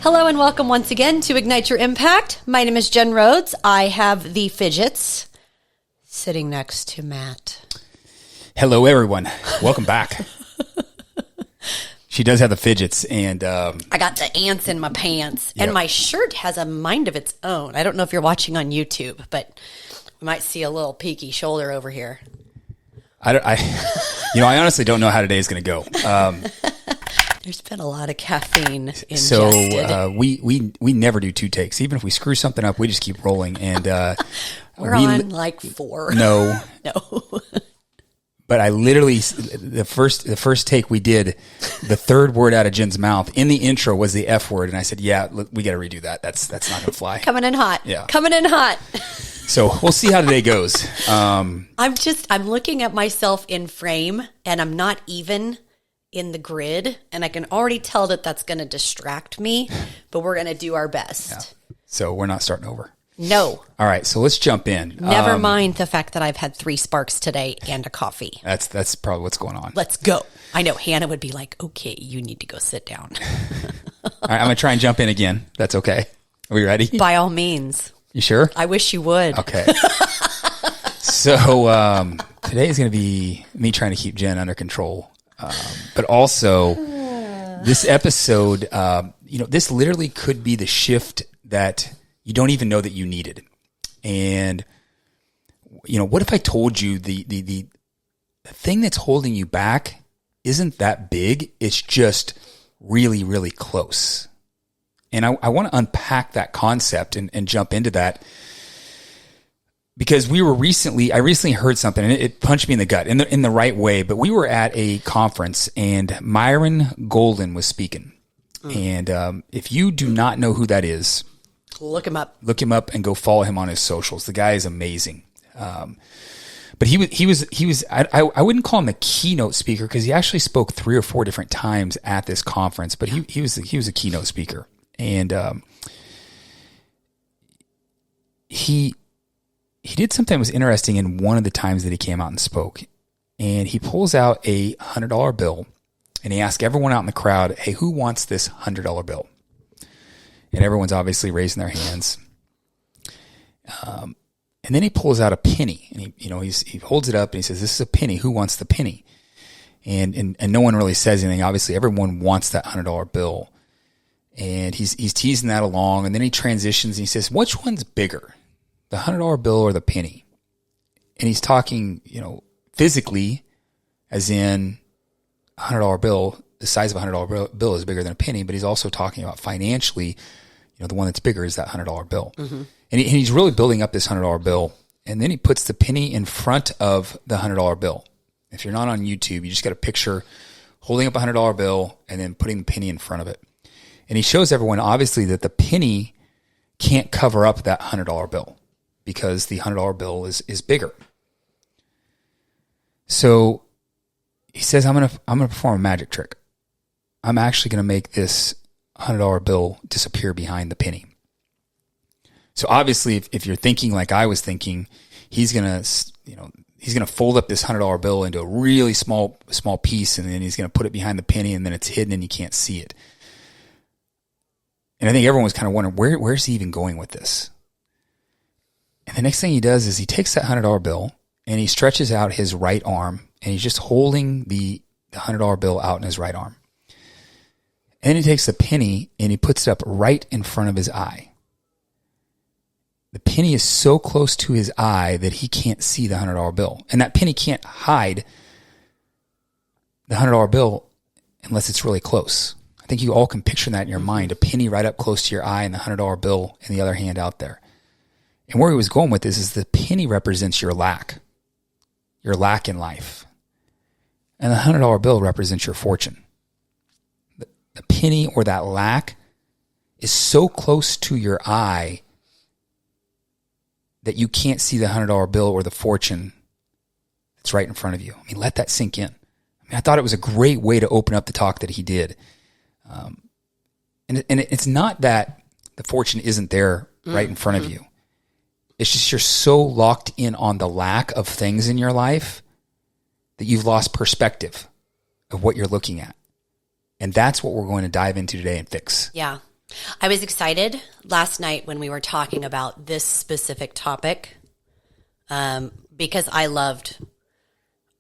Hello and welcome once again to Ignite Your Impact. My name is Jen Rhodes. I have the fidgets sitting next to Matt. Hello, everyone. Welcome back. She does have the fidgets, and I got the ants in my pants, Yep. and my shirt has a mind of its own. I don't know if you're watching on YouTube, but you might see a little peaky shoulder over here. I honestly don't know how today is going to go. There's been a lot of caffeine ingested. So we never do two takes. Even if we screw something up, we just keep rolling. And we're on like 4. No. No. But I literally, the first take we did, the third word out of Jen's mouth in the intro was the F word. And I said, yeah, we got to redo that. That's not going to fly. Coming in hot. Yeah. Coming in hot. So we'll see how today goes. I'm looking at myself in frame, and I'm not even in the grid, and I can already tell that that's going to distract me, but we're going to do our best. Yeah. So we're not starting over. No. All right, so let's jump in. Never mind the fact that I've had 3 sparks today and a coffee. That's probably what's going on. Let's go. I know Hannah would be like, okay, you need to go sit down. All right, I'm going to try and jump in again. That's okay. Are we ready? By all means. You sure? I wish you would. Okay. So today is going to be me trying to keep Jen under control. But also, this episode, this literally could be the shift that you don't even know that you needed. And, what if I told you the thing that's holding you back isn't that big? It's just really, really close. And I want to unpack that concept and jump into that. Because I recently heard something, and it punched me in the gut in the right way. But we were at a conference, and Myron Golden was speaking. And if you do not know who that is, look him up. Look him up and go follow him on his socials. The guy is amazing. But he was. I wouldn't call him a keynote speaker because he actually spoke 3 or 4 different times at this conference. But he was a keynote speaker, and he did something that was interesting in one of the times that he came out and spoke. And he pulls out a $100 bill, and he asks everyone out in the crowd, hey, who wants this $100 bill? And everyone's obviously raising their hands. And then he pulls out a penny, and he holds it up and he says, this is a penny. Who wants the penny? And no one really says anything. Obviously, everyone wants that $100 bill. And he's teasing that along, and then he transitions and he says, which one's bigger? The $100 bill or the penny? And he's talking, physically, as in a $100 bill, the size of a $100 bill is bigger than a penny, but he's also talking about financially, the one that's bigger is that $100 bill. Mm-hmm. And he's really building up this $100 bill. And then he puts the penny in front of the $100 bill. If you're not on YouTube, you just got to picture holding up a $100 bill and then putting the penny in front of it. And he shows everyone, obviously, that the penny can't cover up that $100 bill, because the $100 bill is bigger. So he says, I'm gonna perform a magic trick. I'm actually gonna make this $100 bill disappear behind the penny. So obviously, if you're thinking like I was thinking, he's gonna fold up this $100 bill into a really small piece, and then he's gonna put it behind the penny, and then it's hidden and you can't see it. And I think everyone was kind of wondering, where's he even going with this? And the next thing he does is he takes that $100 bill and he stretches out his right arm, and he's just holding the $100 bill out in his right arm. And then he takes the penny and he puts it up right in front of his eye. The penny is so close to his eye that he can't see the $100 bill. And that penny can't hide the $100 bill unless it's really close. I think you all can picture that in your mind, a penny right up close to your eye and the $100 bill in the other hand out there. And where he was going with this is the penny represents your lack in life. And the $100 bill represents your fortune. The penny or that lack is so close to your eye that you can't see the $100 bill or the fortune that's right in front of you. I mean, let that sink in. I thought it was a great way to open up the talk that he did. And it's not that the fortune isn't there right in front of you. It's just you're so locked in on the lack of things in your life that you've lost perspective of what you're looking at. And that's what we're going to dive into today and fix. Yeah. I was excited last night when we were talking about this specific topic, because I loved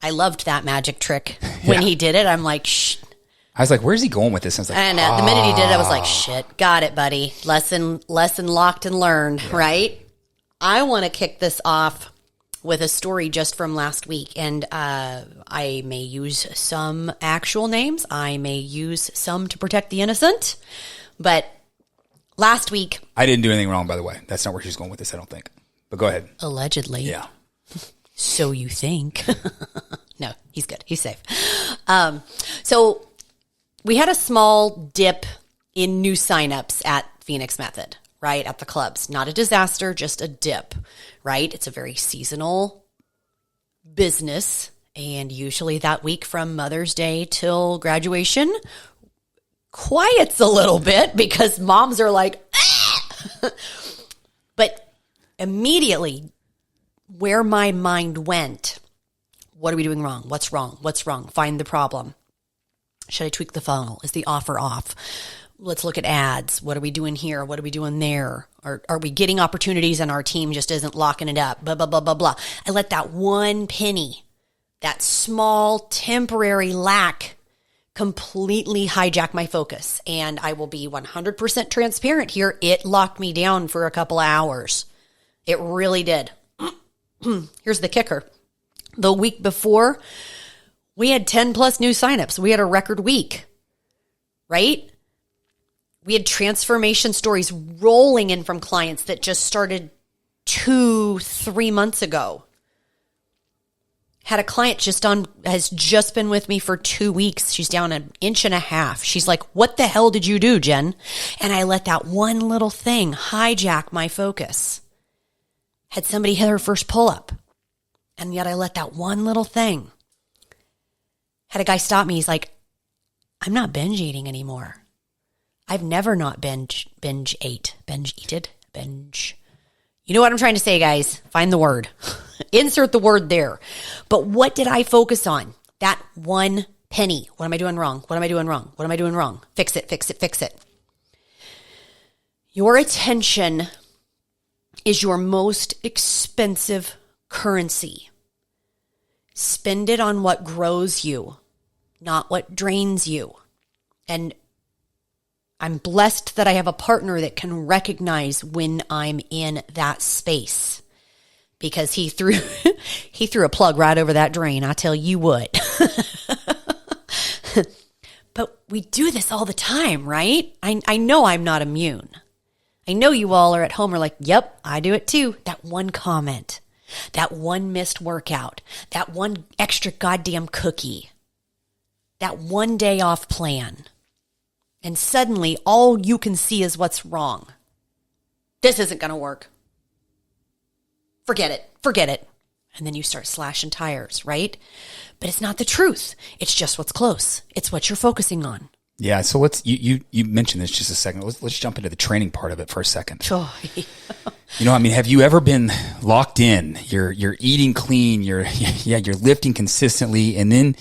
that magic trick when he did it. I'm like, shh. I was like, where's he going with this? And I was like, And the minute he did it, I was like, shit, got it, buddy. Lesson locked and learned, right? I want to kick this off with a story just from last week. And I may use some actual names. I may use some to protect the innocent. But last week... I didn't do anything wrong, by the way. That's not where she's going with this, I don't think. But go ahead. Allegedly. Yeah. So you think. No, he's good. He's safe. So we had a small dip in new signups at Phenix Method, right? At the clubs. Not a disaster, just a dip, right? It's a very seasonal business. And usually that week from Mother's Day till graduation quiets a little bit because moms are like, ah! But immediately where my mind went, what are we doing wrong? What's wrong? What's wrong? Find the problem. Should I tweak the funnel? Is the offer off? Let's look at ads. What are we doing here? What are we doing there? Are we getting opportunities and our team just isn't locking it up? Blah, blah, blah, blah, blah. I let that one penny, that small temporary lack, completely hijack my focus. And I will be 100% transparent here. It locked me down for a couple of hours. It really did. Here's the kicker. The week before, we had 10 plus new signups. We had a record week, right? We had transformation stories rolling in from clients that just started 2-3 months ago. Had a client has just been with me for 2 weeks. She's down 1.5 inches. She's like, what the hell did you do, Jen? And I let that one little thing hijack my focus. Had somebody hit her first pull-up. And yet I let that one little thing. Had a guy stop me. He's like, I'm not binge eating anymore. I've never not binge ate. You know what I'm trying to say, guys? Find the word. Insert the word there. But what did I focus on? That one penny. What am I doing wrong? What am I doing wrong? What am I doing wrong? Fix it, fix it, fix it. Your attention is your most expensive currency. Spend it on what grows you, not what drains you. And I'm blessed that I have a partner that can recognize when I'm in that space, because he threw a plug right over that drain. I tell you what. But we do this all the time, right? I know I'm not immune. I know you all are at home are like, yep, I do it too. That one comment, that one missed workout, that one extra goddamn cookie, that one day off plan. And suddenly all you can see is what's wrong. This isn't going to work. Forget it. And then you start slashing tires, right? But it's not the truth. It's just what's close. It's what you're focusing on. Yeah, so you mentioned this just a second. Let's jump into the training part of it for a second. Oh, yeah. You know, I mean, have you ever been locked in? You're eating clean, you're lifting consistently, and then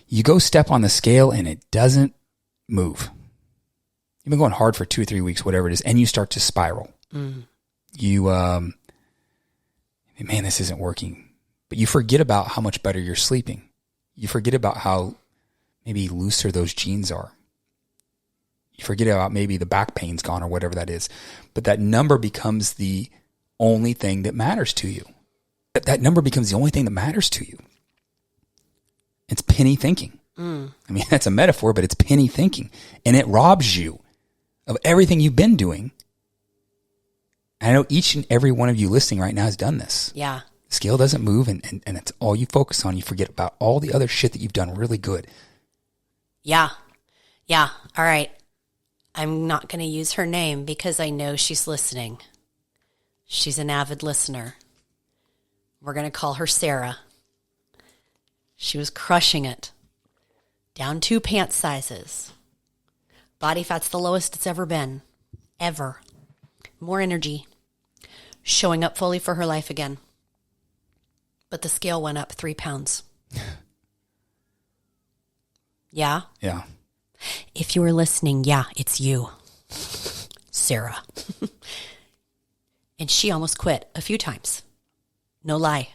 you go step on the scale and it doesn't move. You've been going hard for 2 or 3 weeks, whatever it is, and you start to spiral. You man, this isn't working. But you forget about how much better you're sleeping. You forget about how maybe looser those jeans are. You forget about maybe the back pain's gone or whatever that is. But that number becomes the only thing that matters to you. That number becomes the only thing that matters to you. It's penny thinking. I mean, that's a metaphor, but it's penny thinking. And it robs you of everything you've been doing. I know each and every one of you listening right now has done this. Yeah. The scale doesn't move, and it's all you focus on. You forget about all the other shit that you've done really good. Yeah. All right. I'm not going to use her name because I know she's listening. She's an avid listener. We're going to call her Sarah. She was crushing it. Down 2 pant sizes. Body fat's the lowest it's ever been. Ever. More energy. Showing up fully for her life again. But the scale went up 3 pounds. Yeah? Yeah. If you were listening, yeah, it's you. Sarah. And she almost quit a few times. No lie.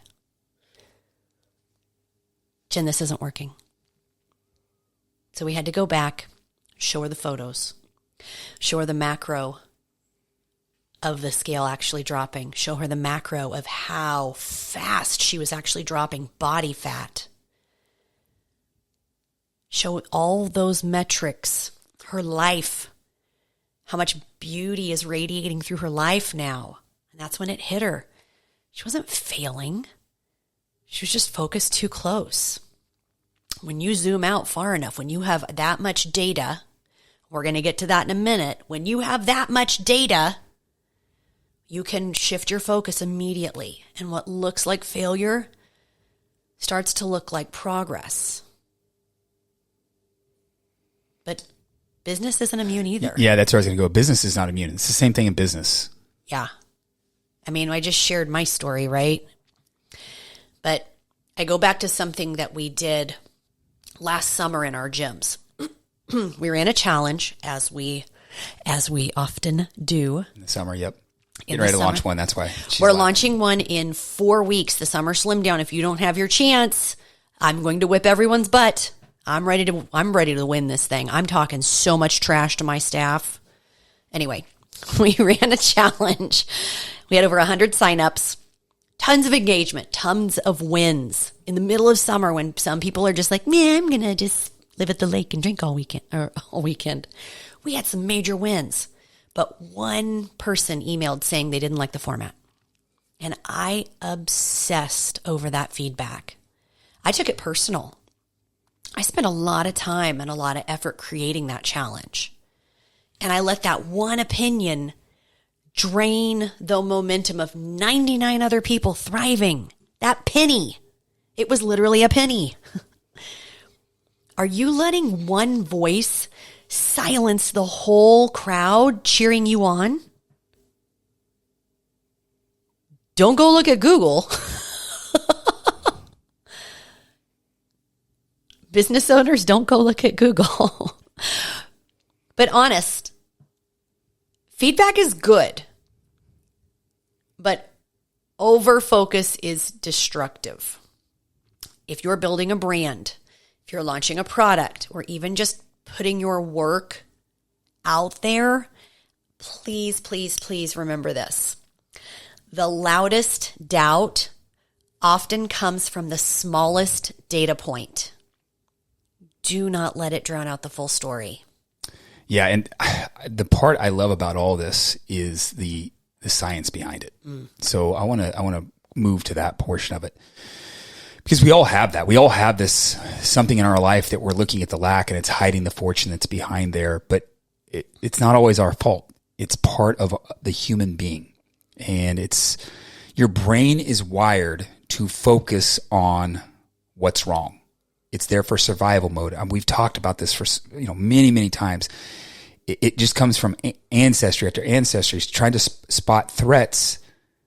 Jen, this isn't working. So we had to go back, show her the photos, show her the macro of the scale actually dropping, show her the macro of how fast she was actually dropping body fat. Show all those metrics, her life, how much beauty is radiating through her life now. And that's when it hit her. She wasn't failing. She was just focused too close. When you zoom out far enough, when you have that much data, we're going to get to that in a minute. When you have that much data, you can shift your focus immediately. And what looks like failure starts to look like progress. But business isn't immune either. Yeah, that's where I was going to go. Business is not immune. It's the same thing in business. Yeah. I mean, I just shared my story, right? But I go back to something that we did last summer in our gyms. We ran a challenge as we often do. In the summer, yep. In Getting ready the to launch summer. one. That's why We're launching one in 4 weeks, the Summer Slim Down. If you don't have your chance, I'm going to whip everyone's butt. I'm ready to win this thing. I'm talking so much trash to my staff. Anyway, we ran a challenge. We had over 100 signups, tons of engagement, tons of wins in the middle of summer when some people are just like, man, I'm going to just live at the lake and drink all weekend. We had some major wins, but one person emailed saying they didn't like the format. And I obsessed over that feedback. I took it personal. I spent a lot of time and a lot of effort creating that challenge. And I let that one opinion drain the momentum of 99 other people thriving. That penny. It was literally a penny. Are you letting one voice silence the whole crowd cheering you on? Don't go look at Google. Business owners, don't go look at Google. But honest, feedback is good, but over focus is destructive. If you're building a brand, if you're launching a product, or even just putting your work out there, please, please, please remember this. The loudest doubt often comes from the smallest data point. Do not let it drown out the full story. Yeah, and the part I love about all this is the science behind it. So I want to move to that portion of it. Because we all have that. We all have this something in our life that we're looking at the lack and it's hiding the fortune that's behind there, but it's not always our fault. It's part of the human being. And your brain is wired to focus on what's wrong. It's there for survival mode. We've talked about this for many, many times. It just comes from ancestry after ancestry, trying to spot threats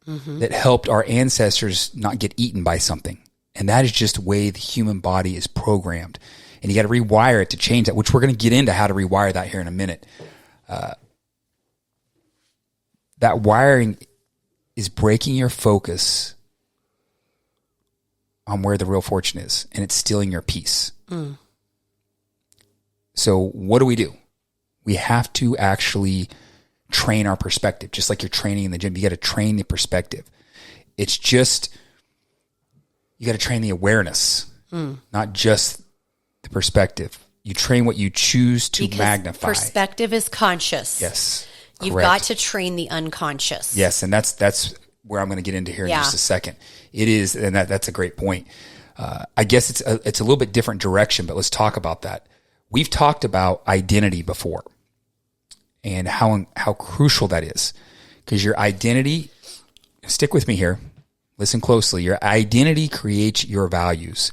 that helped our ancestors not get eaten by something. And that is just the way the human body is programmed. And you got to rewire it to change that, which we're going to get into how to rewire that here in a minute. That wiring is breaking your focus on where the real fortune is, and it's stealing your peace. So what do? We have to actually train our perspective, just like you're training in the gym. You got to train the perspective. It's just, you got to train the awareness, not just the perspective. You train what you choose to magnify. Perspective is conscious. Yes. You've correct. got to train the unconscious. Yes, and that's where I'm going to get into here in just a second. It is, and that's a great point. I guess it's a little bit different direction, but let's talk about that. We've talked about identity before and how crucial that is, because your identity, stick with me here, listen closely, your identity creates your values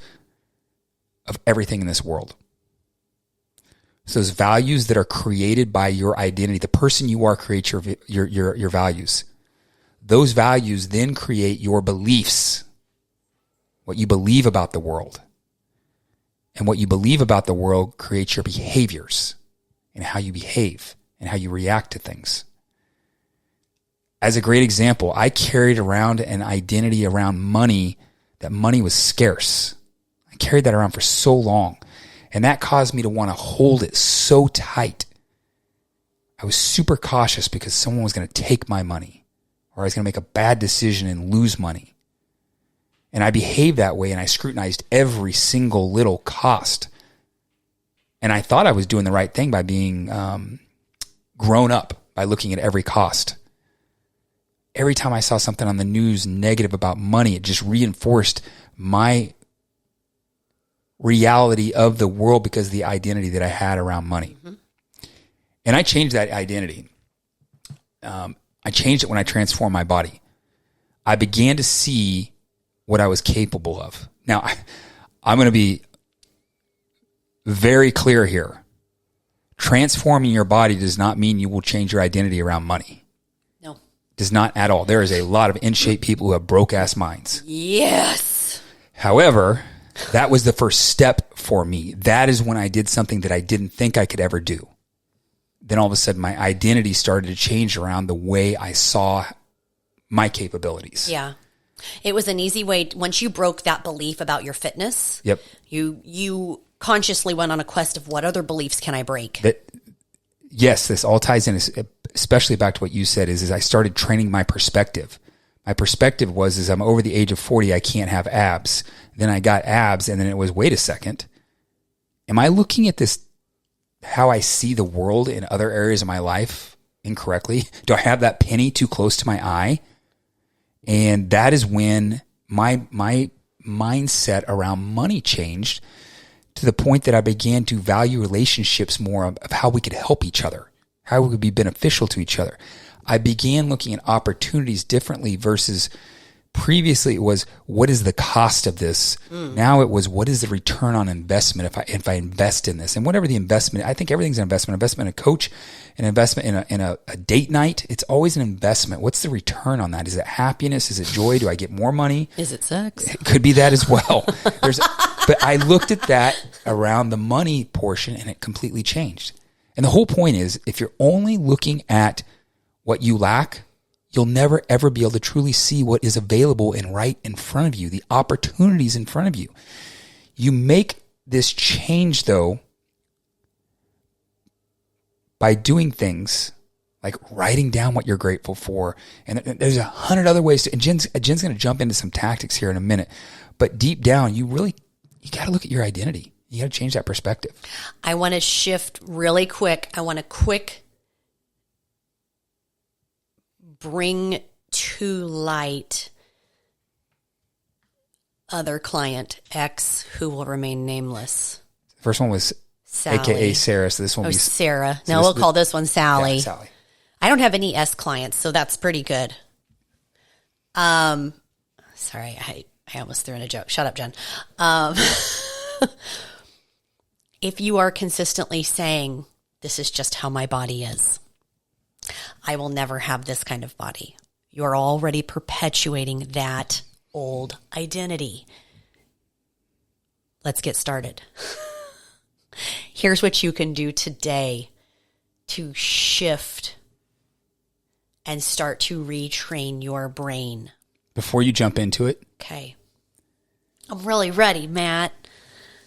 of everything in this world. So those values that are created by your identity, the person you are creates your values. Those values then create your beliefs, what you believe about the world. And what you believe about the world creates your behaviors and how you behave and how you react to things. as a great example, I carried around an identity around money, that money was scarce. I carried that around for so long. And that caused me to want to hold it so tight. I was super cautious because someone was going to take my money, or I was going to make a bad decision and lose money. And I behaved that way, and I scrutinized every single little cost. And I thought I was doing the right thing by being grown up, by looking at every cost. Every time I saw something on the news negative about money, it just reinforced my reality of the world because of the identity that I had around money. Mm-hmm. And I changed that identity. I changed it when I transformed my body. I began to see what I was capable of. Now, I'm going to be very clear here. Transforming your body does not mean you will change your identity around money. No. Does not at all. There is a lot of in-shape people who have broke-ass minds. Yes. However, that was the first step for me. That is when I did something that I didn't think I could ever do. Then all of a sudden, my identity started to change around the way I saw my capabilities. Yeah. It was an easy way. Once you broke that belief about your fitness, yep, you consciously went on a quest of what other beliefs can I break? Yes, this all ties in, especially back to what you said, is I started training my perspective. My perspective was I'm over the age of 40, I can't have abs. Then I got abs, and then it was, wait a second. Am I looking at this, how I see the world in other areas of my life incorrectly? Do I have that penny too close to my eye? And that is when my mindset around money changed to the point that I began to value relationships more of how we could help each other, how we could be beneficial to each other. I began looking at opportunities differently versus previously it was, what is the cost of this? Now it was, what is the return on investment if I invest in this? And whatever the investment, I think everything's an investment in a coach, an investment in a date night. It's always an investment. What's the return on that? Is it happiness? Is it joy? Do I get more money? Is it sex? It could be that as well. But I looked at that around the money portion and it completely changed. And the whole point is, if you're only looking at what you lack, you'll never, ever be able to truly see what is available and right in front of you, the opportunities in front of you. You make this change, though, by doing things like writing down what you're grateful for. And there's 100 other ways to, and Jen's going to jump into some tactics here in a minute. But deep down, you got to look at your identity. You got to change that perspective. I want to shift really quick. I want to bring to light other client X who will remain nameless. The first one was Sally. AKA Sarah. So this one will be Sarah. No, we'll call this one Sally. Yeah, Sally. I don't have any S clients, so that's pretty good. Sorry, I almost threw in a joke. Shut up, Jen. If you are consistently saying, this is just how my body is, I will never have this kind of body, you're already perpetuating that old identity. Let's get started. Here's what you can do today to shift and start to retrain your brain. Before you jump into it. Okay. I'm really ready, Matt.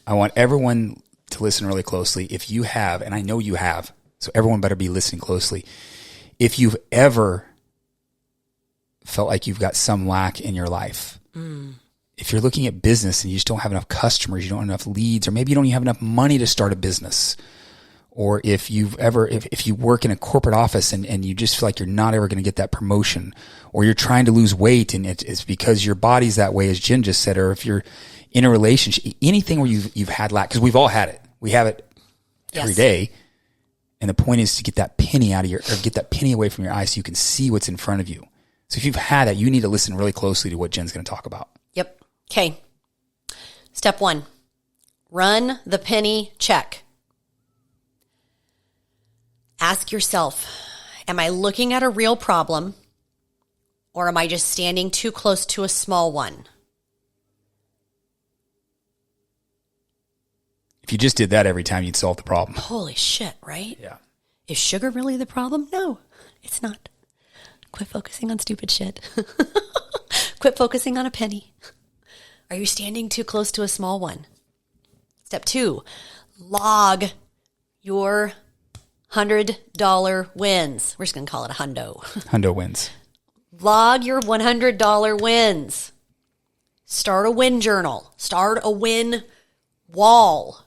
I want everyone to listen really closely. If you have, and I know you have, so everyone better be listening closely. If you've ever felt like you've got some lack in your life, if you're looking at business and you just don't have enough customers, you don't have enough leads, or maybe you don't even have enough money to start a business, or if you work in a corporate office and you just feel like you're not ever going to get that promotion, or you're trying to lose weight and it's because your body's that way, as Jen just said, or if you're in a relationship, anything where you've had lack, because we've all had it. We have it every day. And the point is to get that penny get that penny away from your eye so you can see what's in front of you. So if you've had that, you need to listen really closely to what Jen's going to talk about. Yep. Okay. Step 1, run the penny check. Ask yourself, am I looking at a real problem, or am I just standing too close to a small one? If you just did that every time, you'd solve the problem. Holy shit, right? Yeah. Is sugar really the problem? No, it's not. Quit focusing on stupid shit. Quit focusing on a penny. Are you standing too close to a small one? Step 2, log your $100 wins. We're just going to call it a hundo. Hundo wins. Log your $100 wins. Start a win journal. Start a win wall.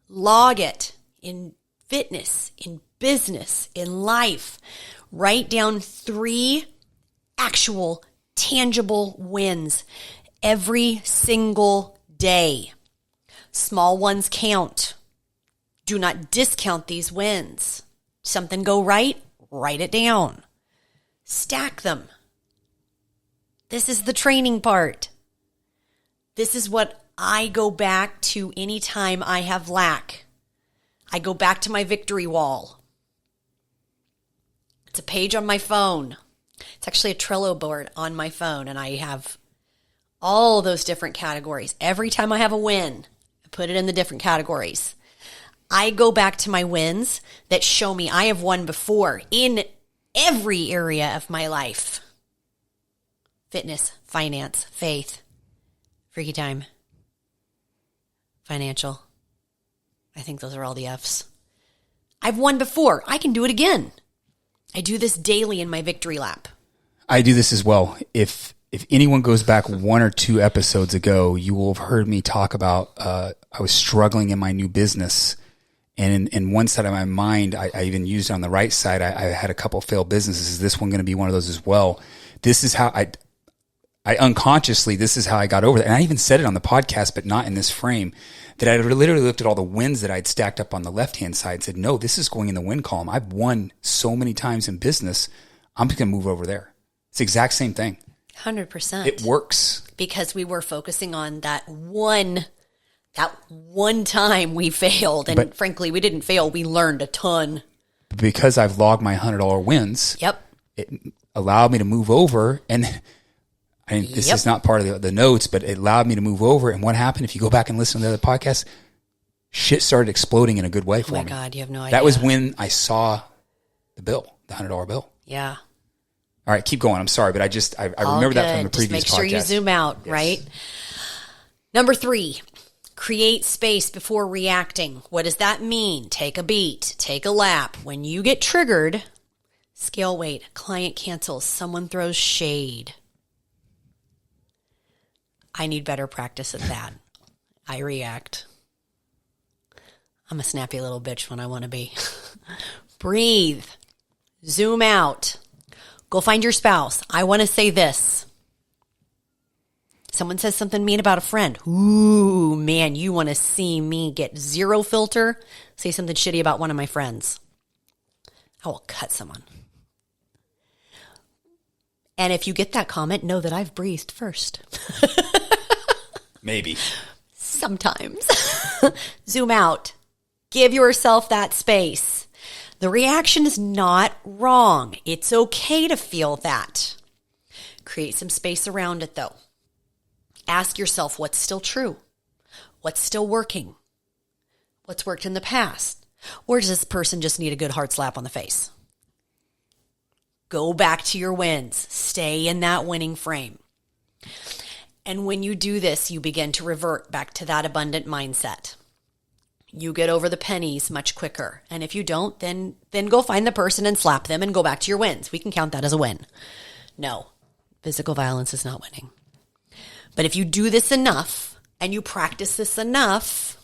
Log it in fitness, in business, in life. Write down 3 actual tangible wins every single day. Small ones count. Do not discount these wins. Something go right, write it down. Stack them. This is the training part. This is what I go back to anytime I have lack. I go back to my victory wall. It's a page on my phone. It's actually a Trello board on my phone, and I have all those different categories. Every time I have a win, I put it in the different categories. I go back to my wins that show me I have won before in every area of my life. Fitness, finance, faith, freaky time, financial. I think those are all the F's. I've won before. I can do it again. I do this daily in my victory lap. I do this as well. If anyone goes back 1 or 2 episodes ago, you will have heard me talk about I was struggling in my new business. And in one side of my mind, I even used it on the right side. I had a couple failed businesses. Is this one going to be one of those as well? This is how I unconsciously, this is how I got over that. And I even said it on the podcast, but not in this frame, that I literally looked at all the wins that I'd stacked up on the left-hand side and said, no, this is going in the win column. I've won so many times in business. I'm just going to move over there. It's the exact same thing. 100%. It works. Because we were focusing on that one time we failed. And frankly, we didn't fail. We learned a ton. Because I've logged my $100 wins. Yep. It allowed me to move over. And this is not part of the notes, but it allowed me to move over. And what happened? If you go back and listen to the other podcasts, shit started exploding in a good way for me. Oh my God, you have no idea. That was when I saw the bill, the $100 bill. Yeah. All right, keep going. I'm sorry, but I remember that from the previous podcast. Just make sure you zoom out, yes. Right? Number 3, create space before reacting. What does that mean? Take a beat, take a lap. When you get triggered, scale weight, client cancels, someone throws shade. I need better practice at that. I react. I'm a snappy little bitch when I want to be. Breathe. Zoom out. Go find your spouse. I want to say this. Someone says something mean about a friend. Ooh, man, you want to see me get 0 filter? Say something shitty about one of my friends. I will cut someone. And if you get that comment, know that I've breathed first. Maybe. Sometimes. Zoom out. Give yourself that space. The reaction is not wrong. It's okay to feel that. Create some space around it, though. Ask yourself what's still true. What's still working? What's worked in the past? Or does this person just need a good hard slap on the face? Go back to your wins. Stay in that winning frame. And when you do this, you begin to revert back to that abundant mindset. You get over the pennies much quicker. And if you don't, then go find the person and slap them and go back to your wins. We can count that as a win. No, physical violence is not winning. But if you do this enough and you practice this enough,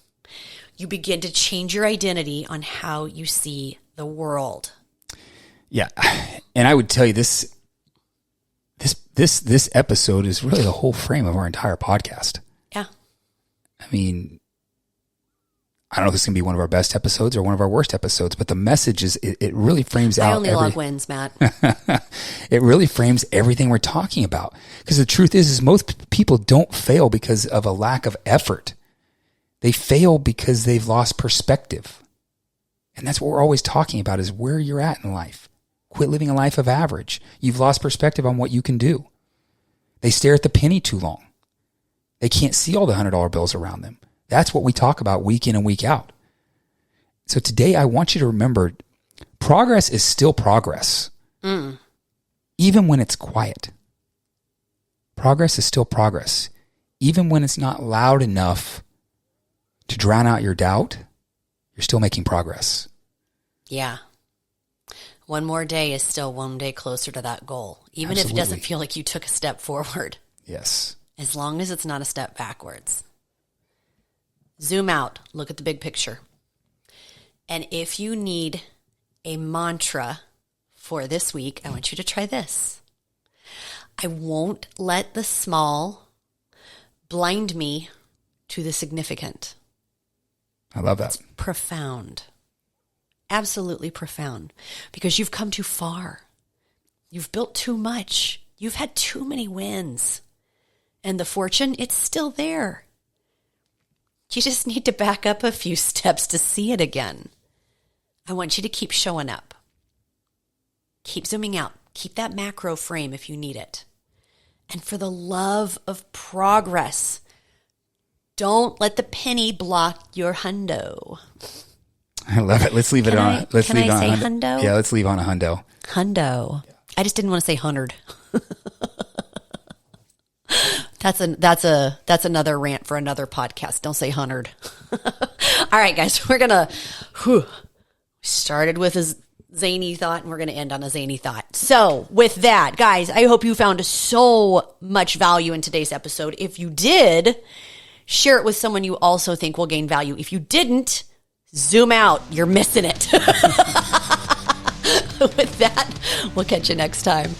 you begin to change your identity on how you see the world. Yeah. And I would tell you this episode is really the whole frame of our entire podcast. Yeah. I mean, I don't know if it's going to be one of our best episodes or one of our worst episodes, but the message is, it really frames out. I only log wins, Matt. It really frames everything we're talking about. Because the truth is most people don't fail because of a lack of effort. They fail because they've lost perspective. And that's what we're always talking about, is where you're at in life. Quit living a life of average. You've lost perspective on what you can do. They stare at the penny too long. They can't see all the $100 bills around them. That's what we talk about week in and week out. So today I want you to remember, progress is still progress. even when it's quiet. Progress is still progress. Even when it's not loud enough to drown out your doubt, you're still making progress. Yeah. One more day is still one day closer to that goal, even if it doesn't feel like you took a step forward. Yes. As long as it's not a step backwards. Zoom out. Look at the big picture. And if you need a mantra for this week, I want you to try this. I won't let the small blind me to the significant. I love that. It's profound. Absolutely profound. Because you've come too far. You've built too much. You've had too many wins. And the fortune, it's still there. You just need to back up a few steps to see it again. I want you to keep showing up. Keep zooming out. Keep that macro frame if you need it. And for the love of progress, don't let the penny block your hundo. I love it. Let's leave it on. Let's leave it on hundo. Yeah, let's leave on a hundo. Hundo. Yeah. I just didn't want to say 100. That's another rant for another podcast. Don't say 100. All right, guys, we're gonna started with a zany thought and we're gonna end on a zany thought. So with that, guys, I hope you found so much value in today's episode. If you did, share it with someone you also think will gain value. If you didn't, zoom out. You're missing it. With that, we'll catch you next time.